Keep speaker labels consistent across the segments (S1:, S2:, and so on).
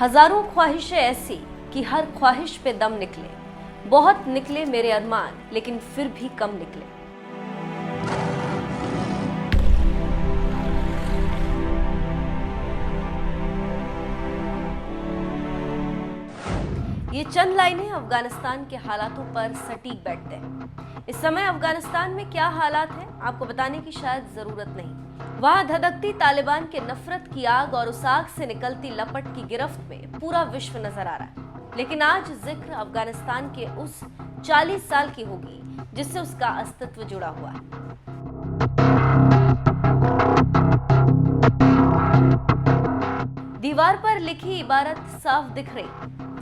S1: हजारों ख्वाहिशें ऐसी कि हर ख्वाहिश पे दम निकले। बहुत निकले मेरे अरमान, लेकिन फिर भी कम निकले। ये चंद लाइनें अफगानिस्तान के हालातों पर सटीक बैठते हैं। इस समय अफगानिस्तान में क्या हालात हैं, आपको बताने की शायद जरूरत नहीं। वहां धधकती तालिबान के नफरत की आग और उस आग से निकलती लपट की गिरफ्त में पूरा विश्व नजर आ रहा है। लेकिन आज जिक्र अफगानिस्तान के उस 40 साल की होगी जिससे उसका अस्तित्व जुड़ा हुआ है। दीवार पर लिखी इबारत साफ दिख रही।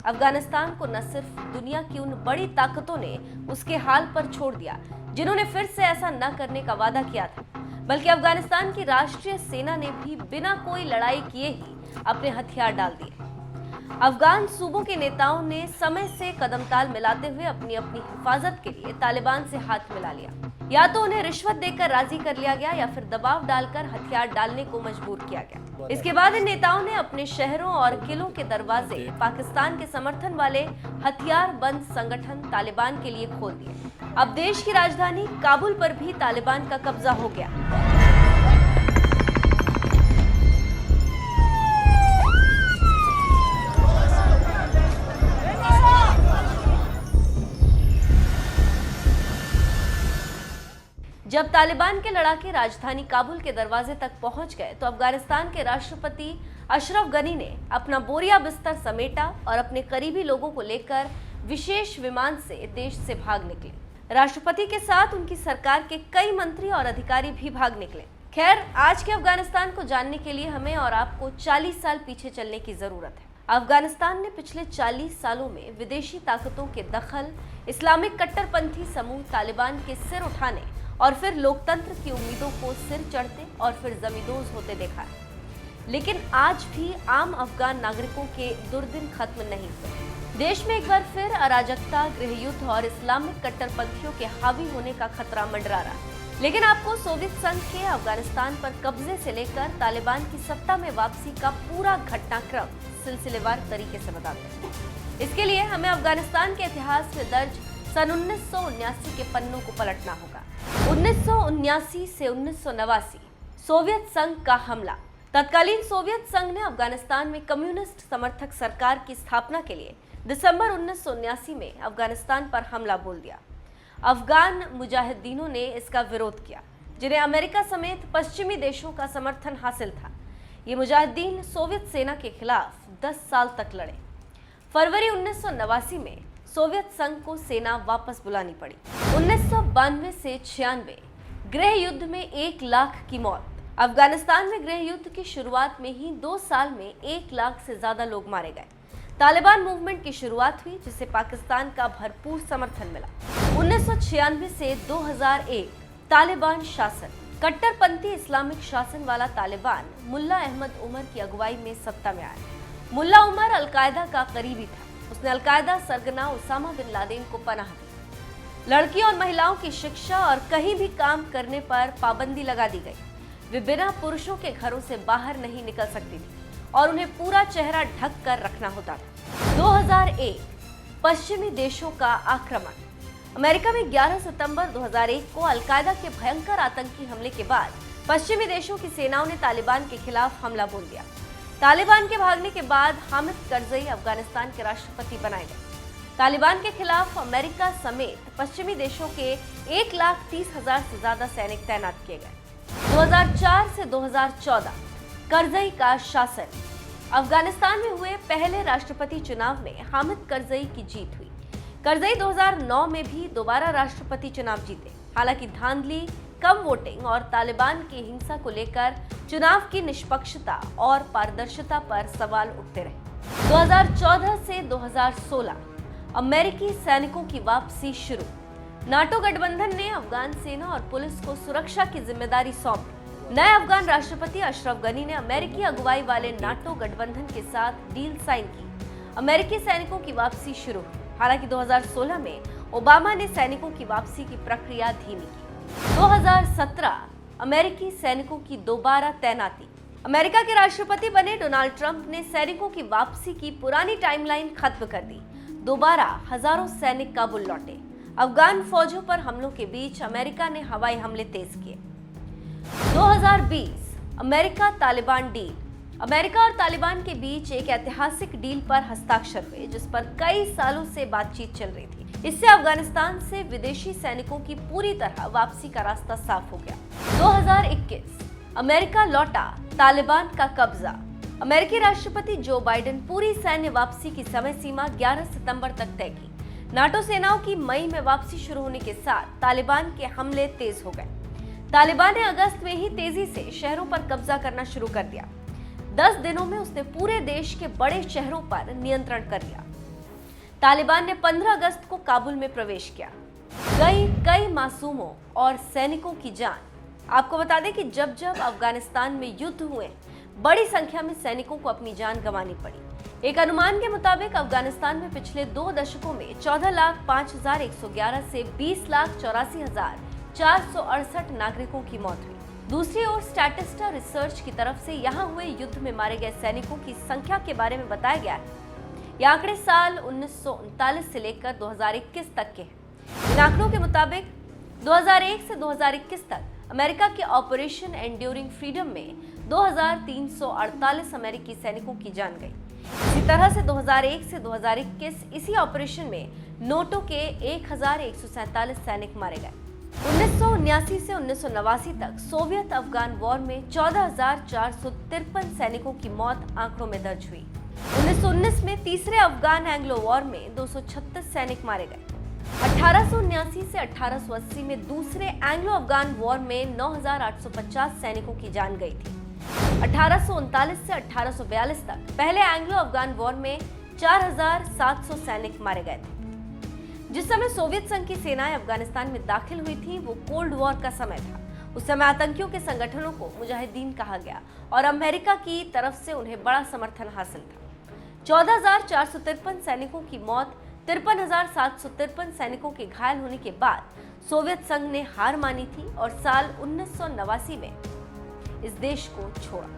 S1: अफगानिस्तान को न सिर्फ दुनिया की उन बड़ी ताकतों ने उसके हाल पर छोड़ दिया जिन्होंने फिर से ऐसा न करने का वादा किया था, बल्कि अफगानिस्तान की राष्ट्रीय सेना ने भी बिना कोई लड़ाई किए ही अपने हथियार डाल दिए। अफगान सूबों के नेताओं ने समय से कदम ताल मिलाते हुए अपनी अपनी हिफाजत के लिए तालिबान से हाथ मिला लिया। या तो उन्हें रिश्वत देकर राजी कर लिया गया या फिर दबाव डालकर हथियार डालने को मजबूर किया गया। इसके बाद इन नेताओं ने अपने शहरों और किलों के दरवाजे पाकिस्तान के समर्थन वाले हथियार बंद संगठन तालिबान के लिए खोल दिए। अब देश की राजधानी काबुल पर भी तालिबान का कब्जा हो गया। जब तालिबान के लड़ाके राजधानी काबुल के दरवाजे तक पहुंच गए तो अफगानिस्तान के राष्ट्रपति अशरफ गनी ने अपना बोरिया बिस्तर समेटा और अपने करीबी लोगों को लेकर विशेष विमान से देश से भाग निकले। राष्ट्रपति के साथ उनकी सरकार के कई मंत्री और अधिकारी भी भाग निकले। खैर, आज के अफगानिस्तान को जानने के लिए हमें और आपको 40 साल पीछे चलने की जरूरत है। अफगानिस्तान ने पिछले 40 सालों में विदेशी ताकतों के दखल, इस्लामिक कट्टरपंथी समूह तालिबान के सिर उठाने और फिर लोकतंत्र की उम्मीदों को सिर चढ़ते और फिर जमींदोज होते देखा है। लेकिन आज भी आम अफगान नागरिकों के दुर्दिन खत्म नहीं हुए। देश में एक बार फिर अराजकता, गृहयुद्ध और इस्लामिक कट्टरपंथियों के हावी होने का खतरा मंडरा रहा है। लेकिन आपको सोवियत संघ के अफगानिस्तान पर कब्जे से लेकर तालिबान की सत्ता में वापसी का पूरा घटनाक्रम सिलसिलेवार तरीके से बताते हैं। इसके लिए हमें अफगानिस्तान के इतिहास में दर्ज सन 1979 के पन्नों को पलटना होगा। 1979 से 1989 सोवियत संघ का हमला। तत्कालीन सोवियत संघ ने अफगानिस्तान में कम्युनिस्ट समर्थक सरकार की स्थापना के लिए दिसंबर 1979 में अफगानिस्तान पर हमला बोल दिया। अफगान मुजाहिदीनों ने इसका विरोध किया, जिन्हें अमेरिका समेत पश्चिमी देशों का समर्थन हासिल था। ये मुजाहिदीन सोवियत सेना के खिलाफ 10 साल तक लड़े। फरवरी 1989 में सोवियत संघ को सेना वापस बुलानी पड़ी। 1992 से 96 गृह युद्ध में 1 लाख की मौत। अफगानिस्तान में गृह युद्ध की शुरुआत में ही 2 साल में 1 लाख से ज्यादा लोग मारे गए। तालिबान मूवमेंट की शुरुआत हुई, जिसे पाकिस्तान का भरपूर समर्थन मिला। 1996 से 2001 तालिबान शासन। कट्टरपंथी इस्लामिक शासन वाला तालिबान मुल्ला अहमद उमर की अगुवाई में सत्ता में आया। मुल्ला उमर अलकायदा का करीबी था। उसने अलकायदा सरगना उसामा बिन लादेन को पनाह दी। लड़कियों और महिलाओं की शिक्षा और कहीं भी काम करने पर पाबंदी लगा दी गई। वे बिना पुरुषों के घरों से बाहर नहीं निकल सकती थी और उन्हें पूरा चेहरा ढक कर रखना होता था। 2001 पश्चिमी देशों का आक्रमण। अमेरिका में 11 सितंबर 2001 को अलकायदा के भयंकर आतंकी हमले के बाद पश्चिमी देशों की सेनाओं ने तालिबान के खिलाफ हमला बोल दिया। तालिबान के भागने के बाद हामिद करजई अफगानिस्तान के राष्ट्रपति बनाए गए। तालिबान के खिलाफ अमेरिका समेत पश्चिमी देशों के 1,30,000 से ज्यादा सैनिक तैनात किए गए। 2004 से 2014 करजई का शासन। अफगानिस्तान में हुए पहले राष्ट्रपति चुनाव में हामिद करजई की जीत हुई। करजई 2009 में भी दोबारा राष्ट्रपति चुनाव जीते। हालांकि धांधली, कम वोटिंग और तालिबान की हिंसा को लेकर चुनाव की निष्पक्षता और पारदर्शिता पर सवाल उठते रहे। 2014 से 2016 अमेरिकी सैनिकों की वापसी शुरू। नाटो गठबंधन ने अफगान सेना और पुलिस को सुरक्षा की जिम्मेदारी सौंपी। नए अफगान राष्ट्रपति अशरफ गनी ने अमेरिकी अगुवाई वाले नाटो गठबंधन के साथ डील साइन की। अमेरिकी सैनिकों की वापसी शुरू हुई। हालांकि 2016 में ओबामा ने सैनिकों की वापसी की प्रक्रिया धीमी की। 2017 अमेरिकी सैनिकों की दोबारा तैनाती। अमेरिका के राष्ट्रपति बने डोनाल्ड ट्रंप ने सैनिकों की वापसी की पुरानी टाइमलाइन खत्म कर दी। दोबारा हजारों सैनिक काबुल लौटे। अफगान फौजों पर हमलों के बीच अमेरिका ने हवाई हमले तेज किए। 2020 अमेरिका तालिबान डील। अमेरिका और तालिबान के बीच एक ऐतिहासिक डील पर हस्ताक्षर हुए, जिस पर कई सालों से बातचीत चल रही थी। इससे अफगानिस्तान से विदेशी सैनिकों की पूरी तरह वापसी का रास्ता साफ हो गया। 2021 अमेरिका लौटा तालिबान का कब्जा। अमेरिकी राष्ट्रपति जो बाइडेन पूरी सैन्य वापसी की समय सीमा 11 सितंबर तक तय की। नाटो सेनाओं की मई में वापसी शुरू होने के साथ तालिबान के हमले तेज हो गए। तालिबान ने अगस्त में ही तेजी से शहरों पर कब्जा करना शुरू कर दिया। 10 दिनों में उसने पूरे देश के बड़े शहरों पर नियंत्रण कर लिया। तालिबान ने 15 अगस्त को काबुल में प्रवेश किया। कई मासूमों और सैनिकों की जान। आपको बता दें कि जब अफगानिस्तान में युद्ध हुए, बड़ी संख्या में सैनिकों को अपनी जान गंवानी पड़ी। एक अनुमान के मुताबिक अफगानिस्तान में पिछले 2 दशकों में 14,05,111 से 20,84,468 नागरिकों की मौत हुई। दूसरी ओर स्टैटिस्टा रिसर्च की तरफ से यहाँ हुए युद्ध में मारे गए सैनिकों की संख्या के बारे में बताया गया है। ये आंकड़े साल 1939 से लेकर 2021 तक के हैं। इन आंकड़ों के मुताबिक 2001 से 2021 तक अमेरिका के ऑपरेशन एंड्यूरिंग फ्रीडम में 2,348 अमेरिकी सैनिकों की जान गई। इसी तरह से 2001 से 2021 इसी ऑपरेशन में नोटो के 1,147 सैनिक मारे गए। 1979 से 1989 तक सोवियत अफगान वॉर में 14,453 सैनिकों की मौत आंकड़ों में दर्ज हुई। 1919 में तीसरे अफगान एंग्लो वॉर में 236 सैनिक मारे गए। 1879 से 1880 में दूसरे एंग्लो अफगान वॉर में 9,850 सैनिकों की जान गई थी। 1839 से 1842 तक पहले एंग्लो अफगान वॉर में 4,700 सैनिक मारे गए थे। जिस समय सोवियत संघ की सेनाएं अफगानिस्तान में दाखिल हुई थी, वो कोल्ड वॉर का समय था। उस समय आतंकियों के संगठनों को मुजाहिदीन कहा गया और अमेरिका की तरफ से उन्हें बड़ा समर्थन हासिल था। 14,453 सैनिकों की मौत, 53,753 सैनिकों के घायल होने के बाद सोवियत संघ ने हार मानी थी और साल 1989 में इस देश को छोड़ा।